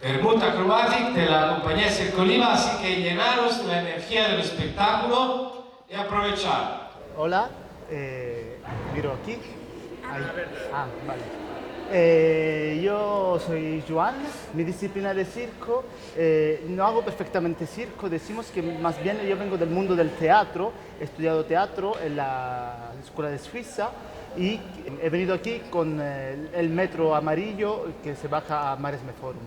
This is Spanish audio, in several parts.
Vermouth Acrobatic de la compañía Circo Oliva, así que llenaros de la energía del espectáculo y aprovechar. Hola, miro aquí. Ahí. Ah, vale. Yo soy Joan, mi disciplina de circo, no hago perfectamente circo, decimos que más bien yo vengo del mundo del teatro, he estudiado teatro en la Escuela de Suiza y he venido aquí con el metro amarillo que se baja a Maresme Forum.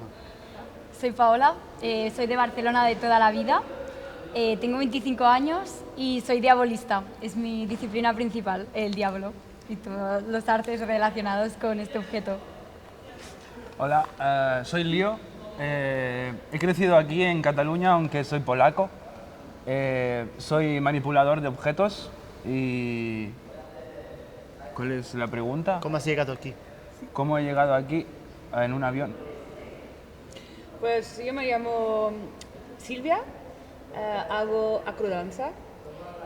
Soy Paola, soy de Barcelona de toda la vida, tengo 25 años y soy diabolista, es mi disciplina principal, el diablo y todos los artes relacionados con este objeto. Hola, soy Leo, he crecido aquí en Cataluña aunque soy polaco, soy manipulador de objetos y... ¿Cuál es la pregunta? ¿Cómo has llegado aquí? ¿Cómo he llegado aquí en un avión? Pues yo me llamo Silvia, hago acrodanza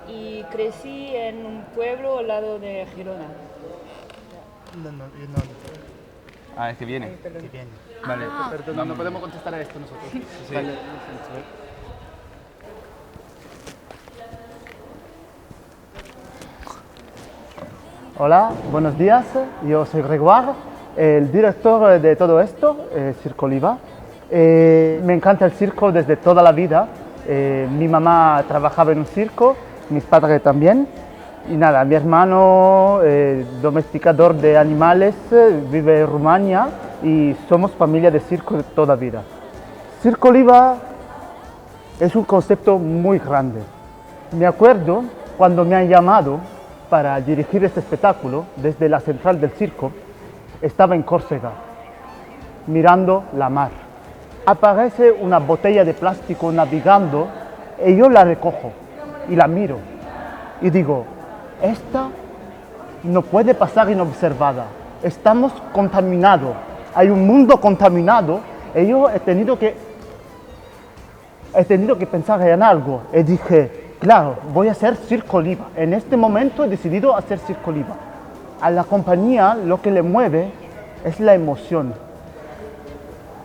y crecí en un pueblo al lado de Girona. No, no. Ah, es que viene. Ay, perdón. Que viene. Vale, Perdón, no podemos contestar a esto nosotros. Sí. Vale. Hola, buenos días. Yo soy Gregoire, el director de todo esto, Circo Oliva. Me encanta el circo desde toda la vida. Mi mamá trabajaba en un circo, mis padres también. Y nada, mi hermano, domesticador de animales, vive en Rumania y somos familia de circo de toda vida. Circo Oliva es un concepto muy grande. Me acuerdo cuando me han llamado para dirigir este espectáculo desde la central del circo, estaba en Córcega, mirando la mar. Aparece una botella de plástico navegando y yo la recojo y la miro y digo, esta no puede pasar inobservada, estamos contaminados, hay un mundo contaminado y yo he tenido que pensar en algo y dije, claro, voy a hacer Circo Oliva. En este momento he decidido hacer Circo Oliva. A la compañía lo que le mueve es la emoción.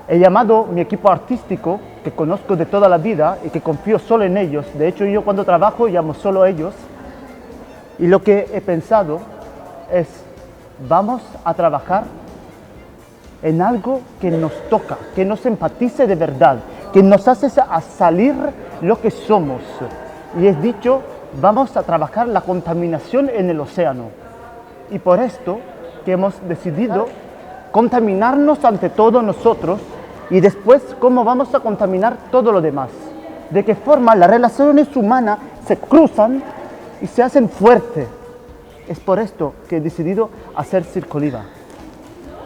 He llamado a mi equipo artístico, que conozco de toda la vida y que confío solo en ellos. De hecho, yo cuando trabajo llamo solo a ellos. Y lo que he pensado es, vamos a trabajar en algo que nos toca, que nos empatice de verdad, que nos hace a salir lo que somos. Y he dicho, vamos a trabajar la contaminación en el océano. Y por esto que hemos decidido contaminarnos ante todo nosotros y después cómo vamos a contaminar todo lo demás. De qué forma las relaciones humanas se cruzan y se hacen fuertes. Es por esto que he decidido hacer Circo Oliva.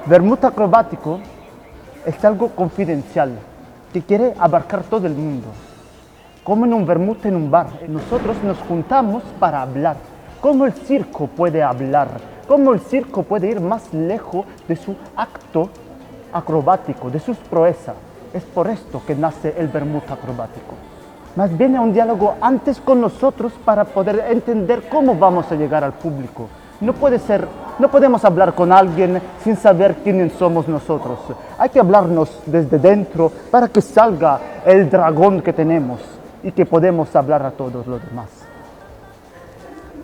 Vermouth acrobático es algo confidencial que quiere abarcar todo el mundo. Como en un vermut en un bar, nosotros nos juntamos para hablar. ¿Cómo el circo puede hablar? ¿Cómo el circo puede ir más lejos de su acto acrobático, de sus proezas? Es por esto que nace el vermut acrobático. Más bien es un diálogo antes con nosotros para poder entender cómo vamos a llegar al público. No podemos hablar con alguien sin saber quiénes somos nosotros. Hay que hablarnos desde dentro para que salga el dragón que tenemos y que podemos hablar a todos los demás.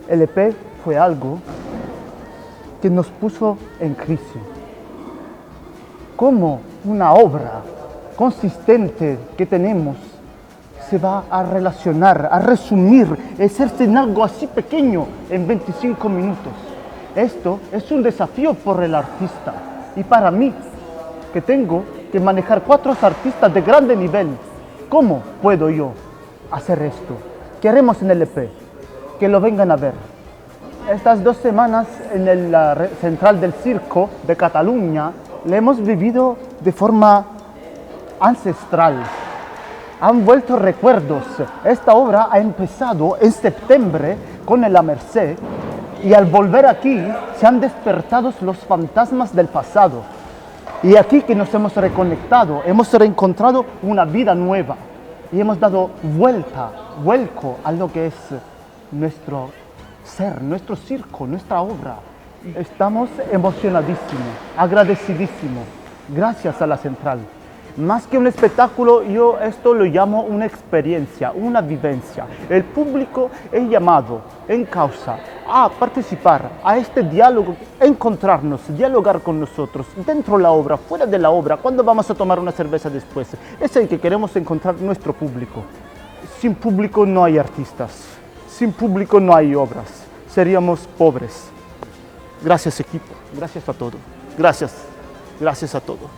El EP fue algo que nos puso en crisis. ¿Cómo una obra consistente que tenemos se va a relacionar, a resumir, a hacerse en algo así pequeño en 25 minutos? Esto es un desafío por el artista y para mí, que tengo que manejar 4 artistas de grande nivel. ¿Cómo puedo yo hacer esto? ¿Qué haremos en el EP? Que lo vengan a ver. Estas 2 semanas en la central del circo de Cataluña le hemos vivido de forma ancestral. Han vuelto recuerdos. Esta obra ha empezado en septiembre con La Merced y al volver aquí se han despertado los fantasmas del pasado. Y aquí que nos hemos reconectado, hemos reencontrado una vida nueva y hemos dado vuelco a lo que es nuestro ser, nuestro circo, nuestra obra. Estamos emocionadísimos, agradecidísimos. Gracias a la central. Más que un espectáculo, yo esto lo llamo una experiencia, una vivencia. El público es llamado en causa a participar, a este diálogo, encontrarnos, dialogar con nosotros, dentro de la obra, fuera de la obra, cuando vamos a tomar una cerveza después. Es el que queremos encontrar nuestro público. Sin público no hay artistas, sin público no hay obras, seríamos pobres. Gracias equipo, gracias a todos, gracias a todos.